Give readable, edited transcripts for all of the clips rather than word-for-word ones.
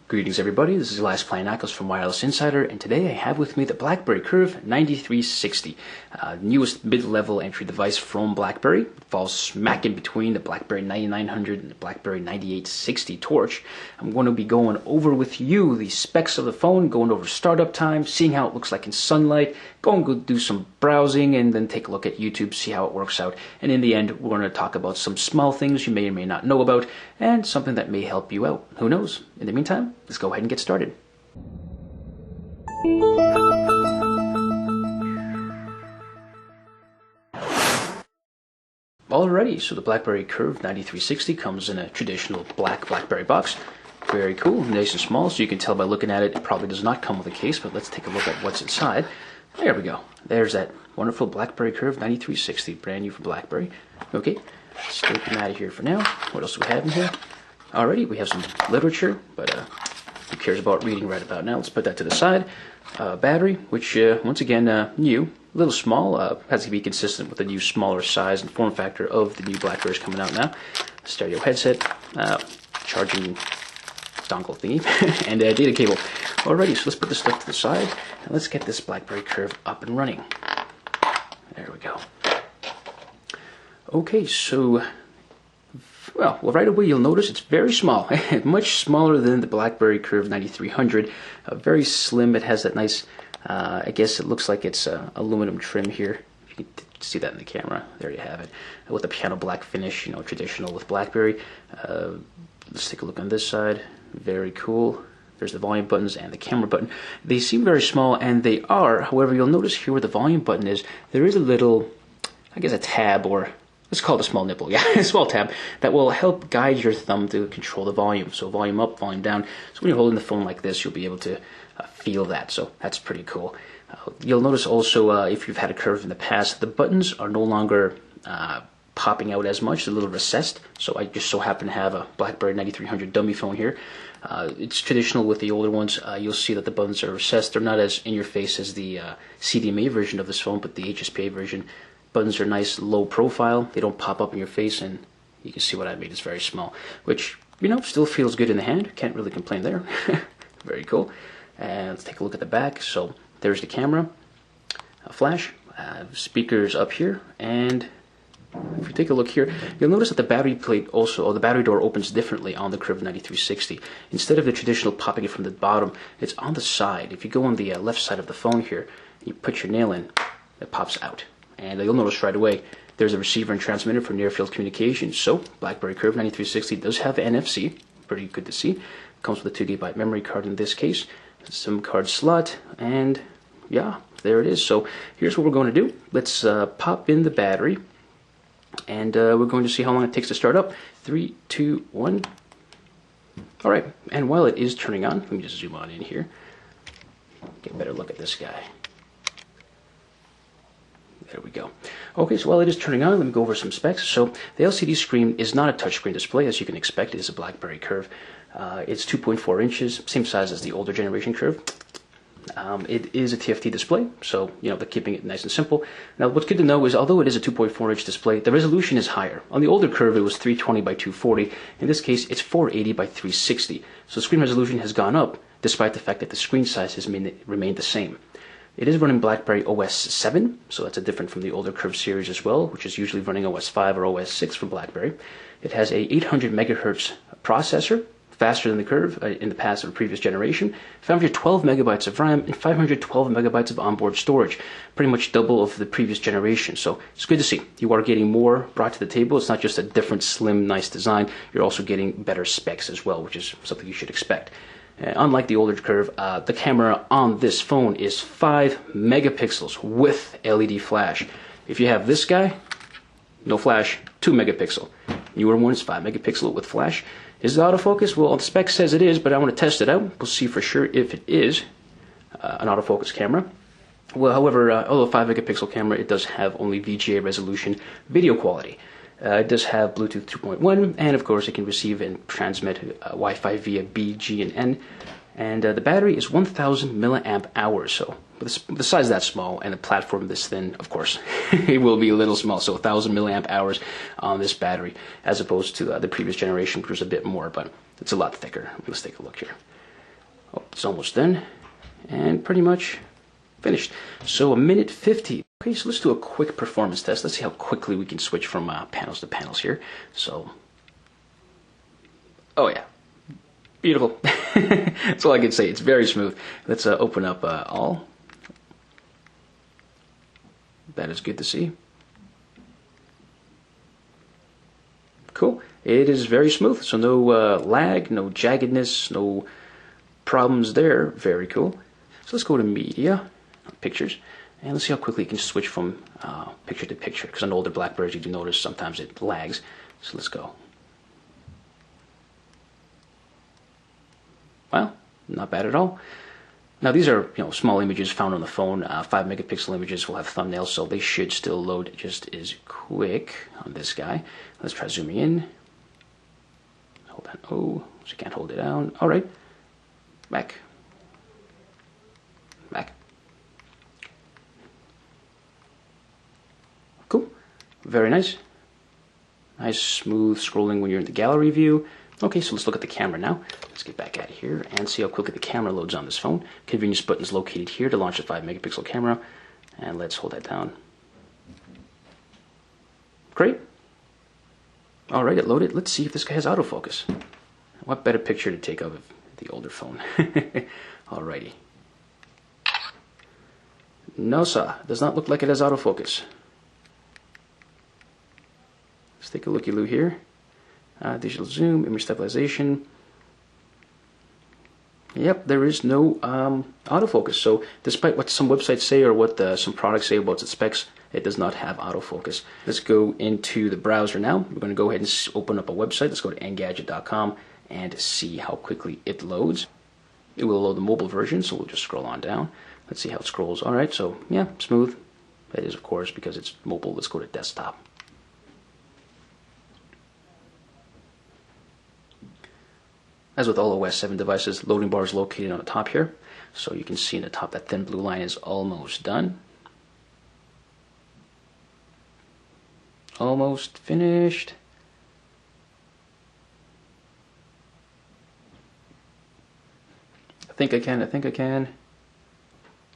Greetings everybody, this is Elias Planackos from Wireless Insider, and today I have with me the BlackBerry Curve 9360, newest mid-level entry device from BlackBerry. It falls smack in between the BlackBerry 9900 and the BlackBerry 9860 Torch. I'm going to be going over with you the specs of the phone, going over startup time, seeing how it looks like in sunlight, go do some browsing, and then take a look at YouTube, see how it works out. And in the end, we're going to talk about some small things you may or may not know about, and something that may help you out. Who knows? In the meantime, let's go ahead and get started. Alrighty, so the BlackBerry Curve 9360 comes in a traditional black BlackBerry box. Very cool, nice and small, so you can tell by looking at it, it probably does not come with a case, but let's take a look at what's inside. There we go. There's that wonderful BlackBerry Curve 9360, brand new from BlackBerry. Okay, let's take them out of here for now. What else do we have in here? Alrighty, we have some literature, but who cares about reading right about now? Let's put that to the side. Battery, which once again new, a little small, has to be consistent with the new smaller size and form factor of the new BlackBerries coming out now. Stereo headset, charging dongle thingy, and data cable. Alrighty, so let's put this stuff to the side, and let's get this BlackBerry Curve up and running. There we go. Okay, so well, right away you'll notice it's very small, much smaller than the BlackBerry Curve 9300. Very slim. It has that nice, I guess it looks like it's aluminum trim here. If you can see that in the camera, there you have it. With the piano black finish, you know, traditional with BlackBerry. Let's take a look on this side. Very cool. There's the volume buttons and the camera button. They seem very small, and they are. However, you'll notice here where the volume button is, there is a little, I guess a tab, or let's call it a small nipple, yeah, a small tab that will help guide your thumb to control the volume. So volume up, volume down. So when you're holding the phone like this, you'll be able to feel that. So that's pretty cool. You'll notice also, if you've had a Curve in the past, the buttons are no longer popping out as much, a little recessed. So I just so happen to have a BlackBerry 9300 dummy phone here. It's traditional with the older ones. You'll see that the buttons are recessed. They're not as in your face as the CDMA version of this phone, but the HSPA version. Buttons are nice, low profile. They don't pop up in your face, and you can see what I made. It's very small, which, you know, still feels good in the hand. Can't really complain there. Very cool. And let's take a look at the back. So there's the camera, a flash, speakers up here, and if you take a look here, you'll notice that the battery plate also, or the battery door opens differently on the Curve 9360. Instead of the traditional popping it from the bottom, it's on the side. If you go on the left side of the phone here, you put your nail in, it pops out. And you'll notice right away, there's a receiver and transmitter for near-field communication. So, BlackBerry Curve 9360 does have NFC, pretty good to see. Comes with a 2 GB memory card in this case, SIM card slot, and yeah, there it is. So, here's what we're going to do. Let's pop in the battery, and we're going to see how long it takes to start up. 3, 2, 1. Alright, and while it is turning on, let me just zoom on in here. Get a better look at this guy. There we go. Okay, so while it is turning on, let me go over some specs. So the LCD screen is not a touchscreen display, as you can expect. It is a BlackBerry Curve. It's 2.4 inches, same size as the older generation Curve. It is a TFT display, so you know they're keeping it nice and simple. Now, what's good to know is, although it is a 2.4-inch display, the resolution is higher. On the older Curve, it was 320 by 240. In this case, it's 480 by 360. So the screen resolution has gone up, despite the fact that the screen size has remained the same. It is running BlackBerry OS 7, so that's different from the older Curve series as well, which is usually running OS 5 or OS 6 for BlackBerry. It has a 800 megahertz processor, faster than the Curve in the past or previous generation, 512 megabytes of RAM, and 512 megabytes of onboard storage, pretty much double of the previous generation. So it's good to see. You are getting more brought to the table. It's not just a different, slim, nice design. You're also getting better specs as well, which is something you should expect. Unlike the older Curve, the camera on this phone is 5 megapixels with LED flash. If you have this guy, no flash, 2 megapixel. Newer one is 5 megapixel with flash. Is it autofocus? Well, the spec says it is, but I want to test it out. We'll see for sure if it is an autofocus camera. Well, however, although a 5 megapixel camera, it does have only VGA resolution video quality. It does have Bluetooth 2.1, and of course it can receive and transmit Wi-Fi via B, G, and N. And the battery is 1,000 milliamp hours, so the size that small and the platform this thin, of course, it will be a little small. So 1,000 milliamp hours on this battery, as opposed to the previous generation, which was a bit more, but it's a lot thicker. Let's take a look here. Oh, it's almost done, and pretty much finished. So 1:50. Okay, so let's do a quick performance test. Let's see how quickly we can switch from panels to panels here. So, oh yeah, beautiful. That's all I can say. It's very smooth. Let's open up all. That is good to see. Cool. It is very smooth, so no lag, no jaggedness, no problems there. Very cool. So let's go to Media, Pictures, and let's see how quickly you can switch from picture to picture, because on older BlackBerrys you do notice sometimes it lags. So let's go. Well, not bad at all. Now these are small images found on the phone. 5-megapixel images will have thumbnails, so they should still load just as quick on this guy. Let's try zooming in. Hold on. Oh, so you can't hold it down. All right. Back. Back. Cool. Very nice. Nice smooth scrolling when you're in the gallery view. Okay, so let's look at the camera now. Let's get back out of here and see how quickly the camera loads on this phone. Convenience button is located here to launch a 5-megapixel camera. And let's hold that down. Great. All right, it loaded. Let's see if this guy has autofocus. What better picture to take of the older phone? Alrighty. No, sir. Does not look like it has autofocus. Let's take a looky-loo here. Digital zoom, image stabilization. Yep, there is no autofocus. So despite what some websites say or what some products say about its specs, it does not have autofocus. Let's go into the browser now. We're going to go ahead and open up a website. Let's go to engadget.com and see how quickly it loads. It will load the mobile version, so we'll just scroll on down. Let's see how it scrolls. All right, so yeah, smooth. That is, of course, because it's mobile. Let's go to desktop. As with all OS 7 devices, loading bar is located on the top here. So you can see in the top that thin blue line is almost done. Almost finished. I think I can.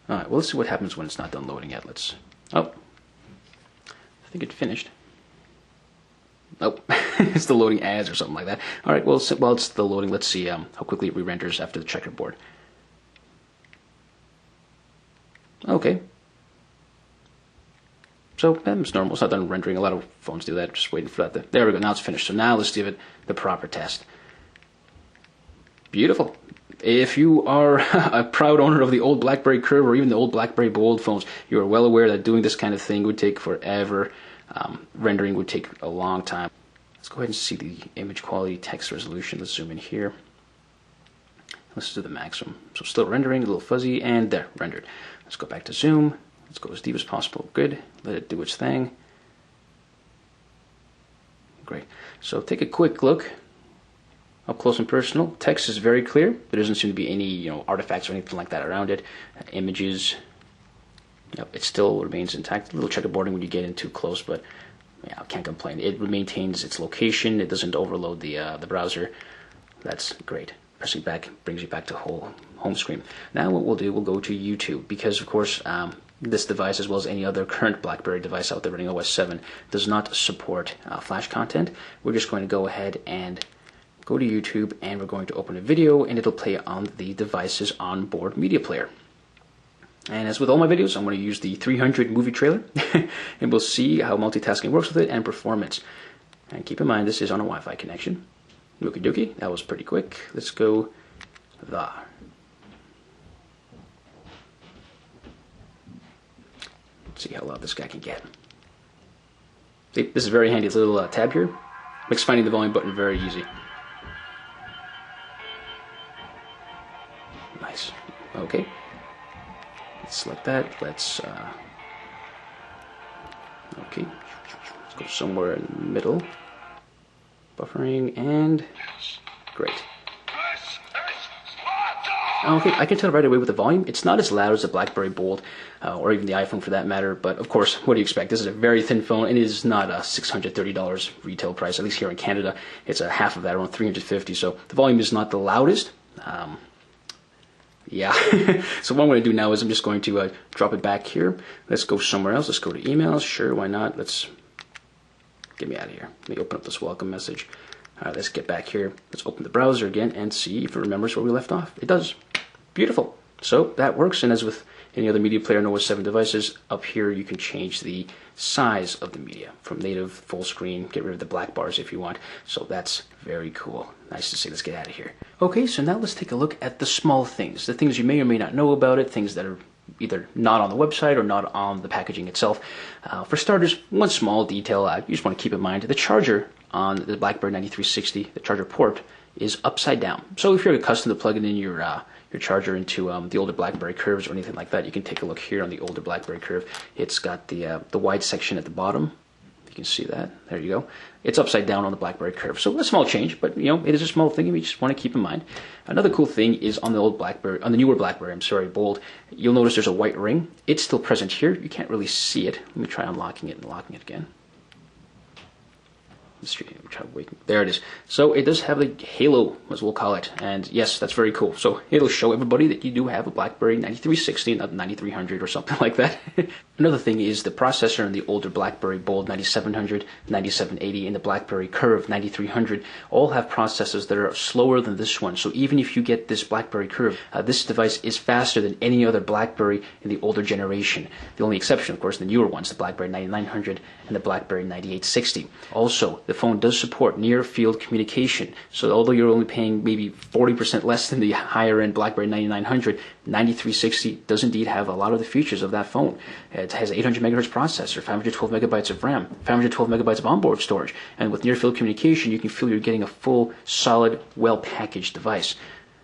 Alright, well, let's see what happens when it's not done loading yet. Oh, I think it finished. Nope, it's still loading ads or something like that. Alright, well, while it's still loading, let's see how quickly it re-renders after the checkerboard. Okay. So, it's normal. It's not done rendering. A lot of phones do that. Just waiting for that. There we go. Now it's finished. So now let's give it the proper test. Beautiful. If you are a proud owner of the old BlackBerry Curve or even the old BlackBerry Bold phones, you are well aware that doing this kind of thing would take forever. Rendering would take a long time. Let's go ahead and see the image quality, text resolution. Let's zoom in here. Let's do the maximum. So still rendering, a little fuzzy, and there, rendered. Let's go back to zoom. Let's go as deep as possible. Good. Let it do its thing. Great. So take a quick look. Up close and personal. Text is very clear. There doesn't seem to be any artifacts or anything like that around it. Images. Yep, it still remains intact. A little checkerboarding when you get in too close, but yeah, I can't complain. It maintains its location. It doesn't overload the browser. That's great. Pressing back brings you back to home screen. Now what we'll do, we'll go to YouTube because, of course, this device, as well as any other current BlackBerry device out there running OS 7, does not support Flash content. We're just going to go ahead and go to YouTube, and we're going to open a video, and it'll play on the device's onboard media player. And as with all my videos, I'm going to use the 300 movie trailer, and we'll see how multitasking works with it and performance. And keep in mind, this is on a Wi-Fi connection. Okie dokie, that was pretty quick. Let's go there. Let's see how loud this guy can get. See, this is very handy. It's a little tab here. Makes finding the volume button very easy. Nice. Okay. Let's select that. Let's okay. Let's go somewhere in the middle. Buffering and great. Okay, I can tell right away with the volume. It's not as loud as the BlackBerry Bold or even the iPhone for that matter, but of course, what do you expect? This is a very thin phone, and it is not a $630 retail price, at least here in Canada. It's a half of that, around $350, so the volume is not the loudest. Yeah. So what I'm going to do now is I'm just going to drop it back here. Let's go somewhere else. Let's go to emails. Sure, why not? Let's get me out of here. Let me open up this welcome message. All right, let's get back here. Let's open the browser again and see if it remembers where we left off. It does. Beautiful. So that works. And as with any other media player on OS 7 devices, up here you can change the size of the media from native, full screen, get rid of the black bars if you want. So that's very cool. Nice to see. Let's get out of here. Okay, so now let's take a look at the small things, the things you may or may not know about it, things that are either not on the website or not on the packaging itself. For starters, one small detail you just want to keep in mind, the charger on the BlackBerry 9360, the charger port, is upside down. So if you're accustomed to plugging in your charger into the older BlackBerry curves or anything like that, you can take a look here on the older BlackBerry curve. It's got the wide section at the bottom. You can see that. There you go. It's upside down on the BlackBerry curve. So a small change, but it is a small thing you just want to keep in mind. Another cool thing is on the old BlackBerry, on the newer BlackBerry, bold, you'll notice there's a white ring. It's still present here. You can't really see it. Let me try unlocking it and locking it again. There it is. So it does have a halo, as we'll call it, and yes, that's very cool. So it'll show everybody that you do have a BlackBerry 9360, not 9300 or something like that. Another thing is the processor in the older BlackBerry Bold 9700, 9780, and the BlackBerry Curve 9300 all have processors that are slower than this one. So even if you get this BlackBerry Curve, this device is faster than any other BlackBerry in the older generation. The only exception, of course, the newer ones, the BlackBerry 9900 and the BlackBerry 9860. Also, the phone does support near-field communication. So although you're only paying maybe 40% less than the higher-end BlackBerry 9900, 9360 does indeed have a lot of the features of that phone. It has 800 megahertz processor, 512 megabytes of RAM, 512 megabytes of onboard storage, and with near-field communication, you can feel you're getting a full, solid, well-packaged device.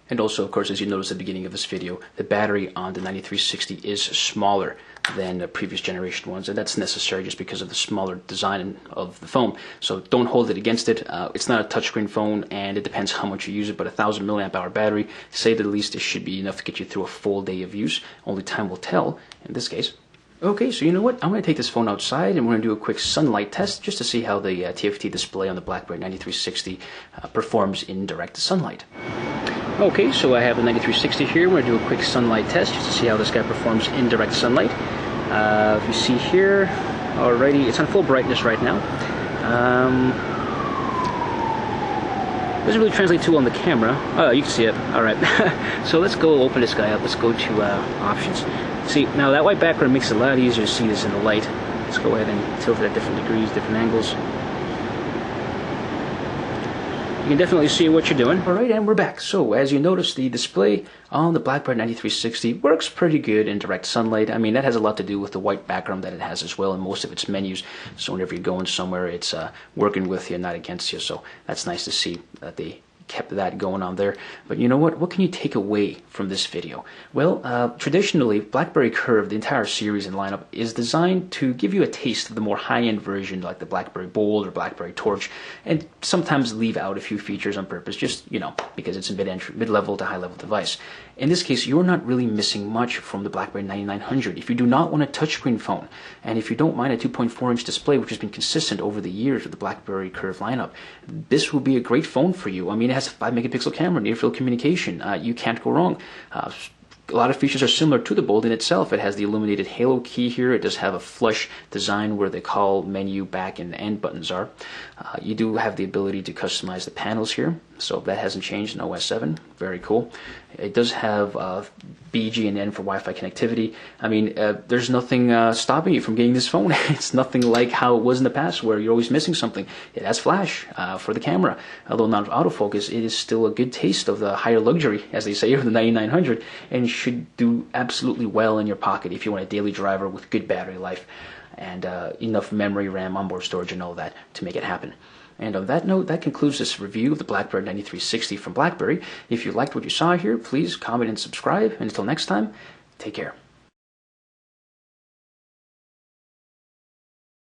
And also, of course, as you noticed at the beginning of this video, the battery on the 9360 is smaller than the previous generation ones, and that's necessary just because of the smaller design of the phone. So don't hold it against it. It's not a touchscreen phone, and it depends how much you use it, but a 1000 milliamp hour battery, to say the least, it should be enough to get you through a full day of use. Only time will tell in this case. Okay, so you know what? I'm going to take this phone outside and we're going to do a quick sunlight test just to see how the TFT display on the BlackBerry 9360 performs in direct sunlight. Okay, so I have the 9360 here. We're going to do a quick sunlight test just to see how this guy performs in direct sunlight. If you see here, already, it's on full brightness right now. Doesn't really translate too well on the camera. Oh, you can see it. All right. So let's go open this guy up. Let's go to options. See, now that white background makes it a lot easier to see this in the light. Let's go ahead and tilt it at different degrees, different angles. You can definitely see what you're doing. Alright, and we're back. So, as you notice, the display on the BlackBerry 9360 works pretty good in direct sunlight. I mean, that has a lot to do with the white background that it has as well in most of its menus. So whenever you're going somewhere, it's working with you, not against you. So that's nice to see that they kept that going on there. But you know what? What can you take away from this video? Well, traditionally, BlackBerry Curve, the entire series and lineup, is designed to give you a taste of the more high-end version, like the BlackBerry Bold or BlackBerry Torch, and sometimes leave out a few features on purpose, just, because it's a mid-level to high-level device. In this case, you're not really missing much from the BlackBerry 9900. If you do not want a touchscreen phone, and if you don't mind a 2.4-inch display, which has been consistent over the years with the BlackBerry Curve lineup, this will be a great phone for you. I mean, it has a 5-megapixel camera, near-field communication. You can't go wrong. A lot of features are similar to the Bold in itself. It has the illuminated halo key here. It does have a flush design where the call, menu, back, and end buttons are. You do have the ability to customize the panels here, so that hasn't changed in OS 7. Very cool. It does have BGN for Wi-Fi connectivity. I mean, there's nothing stopping you from getting this phone. It's nothing like how it was in the past where you're always missing something. It has flash for the camera. Although not autofocus, it is still a good taste of the higher luxury, as they say, of the 9900, and should do absolutely well in your pocket if you want a daily driver with good battery life and enough memory, RAM, onboard storage, and all that to make it happen. And on that note, that concludes this review of the BlackBerry 9360 from BlackBerry. If you liked what you saw here, please comment and subscribe. And until next time, take care.